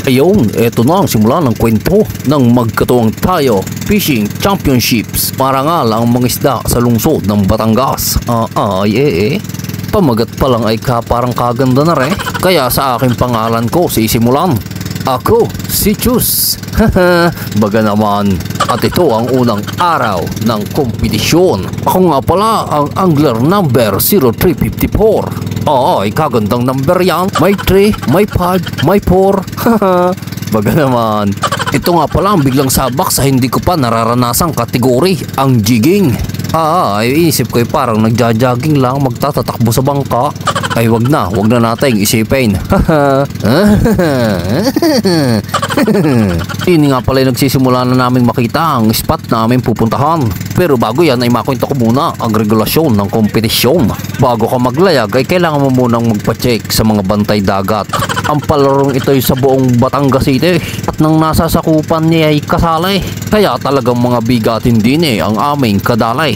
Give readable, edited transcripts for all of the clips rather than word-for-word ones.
Ayun, eto na ang simula ng kwento ng magkatuwang tayo Fishing Championships. Marangal ang mga isda sa lungsod ng Batangas. Pamagat pa lang ay parang kaganda na rin. Kaya sa aking pangalan ko sisimulan. Ako, si Chus. Baga naman. At ito ang unang araw ng kompetisyon. Ako nga pala ang angler number 0354. Ay kagandang number yan. May 3, may 5, may 4. Baga naman. Ito nga pala ang biglang sabak sa hindi ko pa nararanasang kategori, ang jigging. Ay isip ko parang nagja-jogging lang, magtatatakbo sa bangka. Ay wag na nating isipin. Ini nga pala nagsisimula na namin makita ang spot na aming pupuntahan. Pero bago yan ay makwento ko muna ang regulasyon ng kompetisyon. Bago ka maglayag ay kailangan mo munang magpa-check sa mga bantay dagat. Ang palarong ito ay sa buong Batangas City at nang nasasakupan niya ay kasali. Kaya talagang mga bigatin din ang aming kadalay.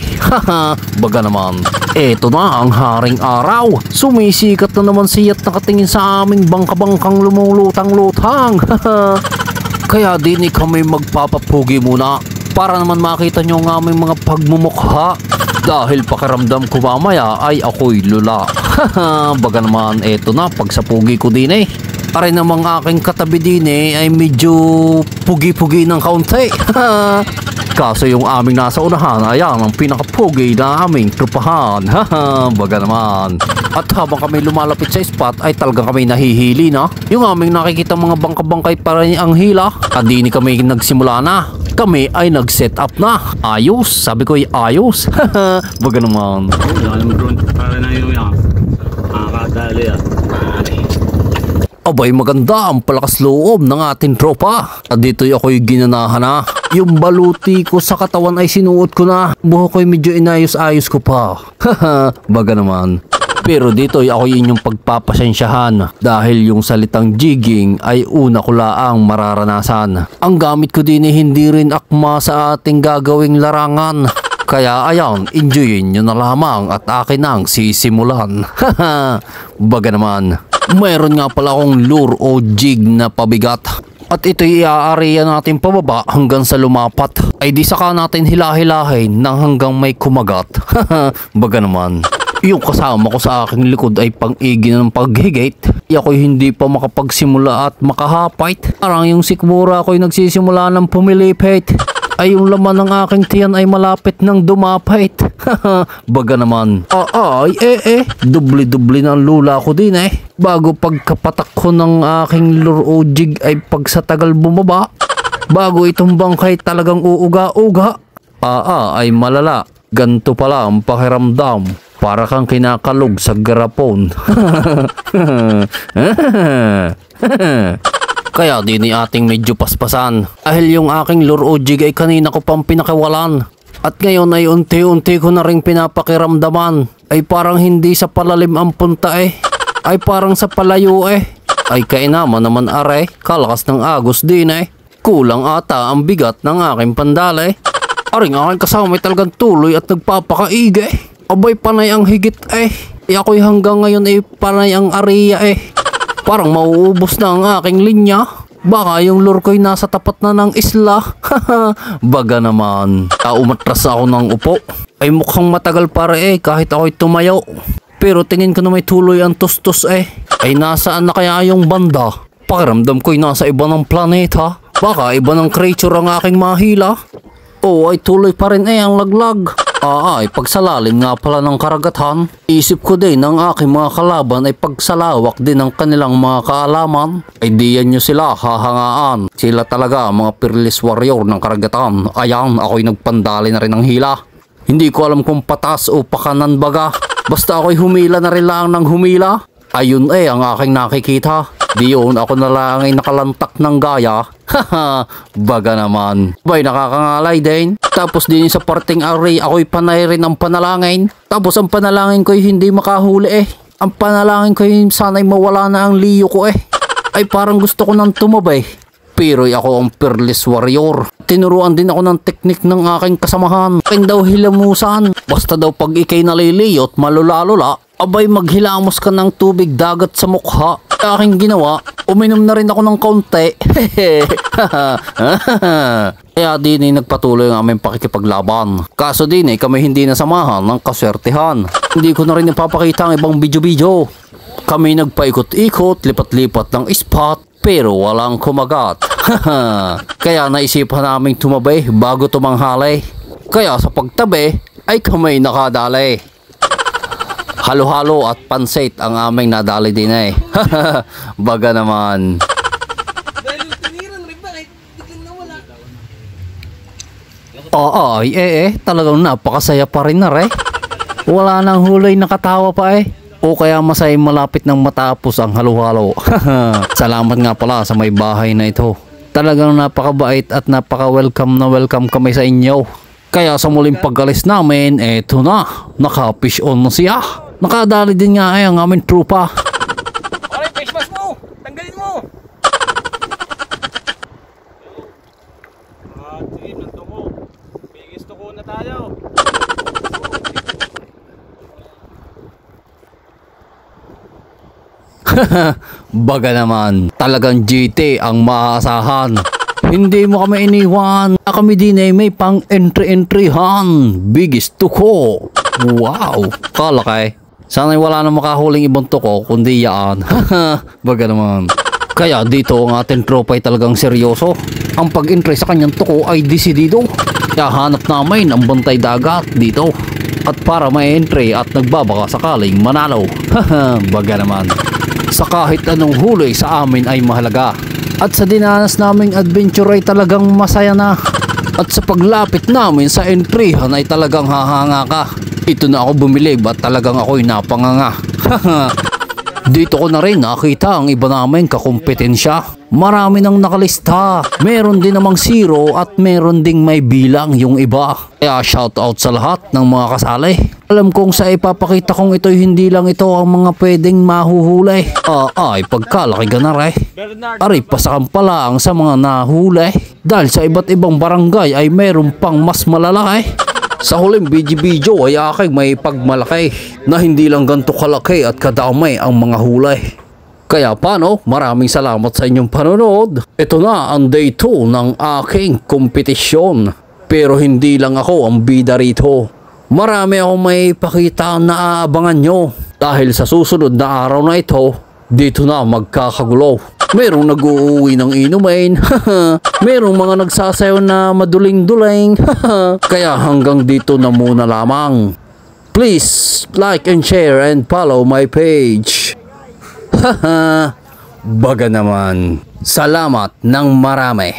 Baga naman. Eto na ang haring araw. Sumisikat na naman siya't nakatingin sa aming bangka-bangkang lumulutang-lutang. Kaya din kami magpapapugi muna para naman makita nyo ang aming mga pagmumukha. Dahil pakiramdam ko mamaya ay ako'y lula. Baga naman eto na pagsapugi ko din Aray namang aking katabi din ay medyo pugi-pugi ng kaunti. Kaso yung aming nasa unahan, ayan ang pinakapugi na aming trupahan. Baga naman. At habang kami lumalapit sa spot ay talagang kami nahihili na. Yung aming nakikita mga bangka-bangkay para ang hila. At di kami nagsimula na. Kami ay nag-set up na. Ayos. Sabi ko ay ayos. Baga naman. Para na yun yan. Nakakadali Abay maganda ang palakas loob ng ating tropa. At dito ako'y ginanahan na. Yung baluti ko sa katawan ay sinuot ko na. Buhok ko'y medyo inayos-ayos ko pa. Baga naman. Pero dito ako'y inyong pagpapasensyahan. Dahil yung salitang jigging ay una ko laang mararanasan. Ang gamit ko din hindi rin akma sa ating gagawing larangan. Kaya ayan, enjoyin nyo na lamang at akin ang sisimulan. Baga naman. Mayroon nga pala akong lure o jig na pabigat. At ito'y iaariya natin pababa hanggang sa lumapat. Ay di saka natin hilahilahin nang hanggang may kumagat. Baga naman. Yung kasama ko sa aking likod ay pang-igi ng paghigit. Ako'y hindi pa makapagsimula at makahapait. Parang yung sikmura ako'y nagsisimula ng pumilipit. Ay yung laman ng aking tiyan ay malapit ng dumapait. Baga naman. Dubli-dubli ng lula ko din Bago pagkapatak ko ng aking lure o jig ay pag sa tagal bumaba. Bago itong bangkay talagang uuga-uga. Ay malala. Ganto pala ang pakiramdam. Para kang kinakalog sa garapon. Kaya din ating medyo paspasan. Dahil yung aking lure o jig ay kanina ko pang pinakawalan. At ngayon ay unti-unti ko na rin pinapakiramdaman. Ay parang hindi sa palalim ang punta Ay parang sa palayo Ay kainaman naman kalakas ng agos din Kulang ata ang bigat ng aking pandala Aring aking kasama ay talagang tuloy at nagpapakaigi Abay panay ang higit ako'y hanggang ngayon panay ang ariya Parang mauubos na ang aking linya. Baka yung lure ko'y nasa tapat na ng isla. Baga naman. Umatras ako ng upo. Ay mukhang matagal para kahit ako'y tumayo. Pero tingin ko na may tuloy ang tustos Ay nasaan na kaya yung banda? Pakiramdam ko'y nasa iba ng planeta. Baka iba ng creature ang aking mahila. Ay tuloy pa rin ang laglag. Ay pagsalalim nga pala ng karagatan. Isip ko din ng aking mga kalaban ay pagsalawak din ng kanilang mga kaalaman. Ay diyan nyo sila hahangaan. Sila talaga mga fearless warrior ng karagatan. Ayan, ako'y nagpandali na rin ng hila. Hindi ko alam kung patas o pakanan baga. Basta ako'y humila na rin lang ng humila. Ayun ang aking nakikita. Diyon ako na lang ay nakalantak ng gaya. Baga naman. Bay nakakangalay din. Tapos din sa parting array ako'y panay rin ang panalangin. Tapos ang panalangin ko'y hindi makahuli Ang panalangin ko'y sana'y mawala na ang liyo ko Ay parang gusto ko nang tumabay. Pero ako ang fearless warrior. Tinuruan din ako ng teknik ng aking kasamahan. Aking daw hilamusan. Basta daw pag ikay naliliyot malula-lula, abay maghilamos ka ng tubig dagat sa mukha. Aking ginawa, uminom na rin ako ng kaunti. Kaya din ay nagpatuloy ang aming pakikipaglaban. Kaso din ay kami hindi nasamahan ng kaswertihan. Hindi ko na rin ipapakita ang ibang video-video. Kami nagpaikot-ikot, lipat-lipat ng spot, pero walang kumagat. Kaya naisipan naming tumabay bago tumanghali. Kaya sa pagtabi ay kami nakadali. Halo-halo at pansit ang aming nadali din eh. Baga naman. Talagang napakasaya pa rin na re. Wala nang hulay nakatawa pa eh. O kaya masay malapit nang matapos ang halo-halo. Salamat nga pala sa may bahay na ito. Talagang napakabait at napaka-welcome na welcome kami sa inyo. Kaya sa muling pag-alis namin, eto na, naka-fish on na siya. Nakadali din nga ay ang aming trupa. Alright, face mask mo! Tanggalin mo! Sige, nanto mo. Bigis to ko na tayo. Baga naman, talagang GT ang maaasahan. Hindi mo kami iniwan. Kami din ay may pang entry-entryhan. Biggest tuko. Wow, kalakay. Sana'y wala na makahuling ibang tuko kundi yaan. Baga naman. Kaya dito ang ating tropa ay talagang seryoso. Ang pag-entry sa kanyang tuko ay desidido. Kaya hanap namin ang bantay dagat dito. At para may entry at nagbabaka sakaling manalo. Baga naman. Sa kahit anong huli sa amin ay mahalaga. At sa dinanas naming adventure ay talagang masaya na. At sa paglapit namin sa entryhan ay talagang hahanga ka. Ito na ako bumilib at talagang ako'y napanganga. Dito ko na rin nakita ang iba namin kakumpetensya. Marami nang nakalista. Meron din namang 0 at meron ding may bilang yung iba. Kaya shoutout sa lahat ng mga kasali. Alam kong sa ipapakita kong ito'y hindi lang ito ang mga pwedeng mahuhuli. Ay pagkalaki ganare. Ari pasakan pa lang sa mga nahuli. Dahil sa iba't ibang barangay ay meron pang mas malalaki. Sa huling video ay aking may pagmalaki na hindi lang ganito kalaki at kadamay ang mga hulay. Kaya paano, maraming salamat sa inyong panonood. Ito na ang day 2 ng aking kompetisyon. Pero hindi lang ako ang bida rito. Marami akong may pakita na aabangan nyo. Dahil sa susunod na araw na ito, dito na magkakagulo. Merong nag-uuwi ng inumain. Merong mga nagsasayaw na maduling-duling. Kaya hanggang dito na muna lamang. Please like and share and follow my page. Baga naman. Salamat ng marami.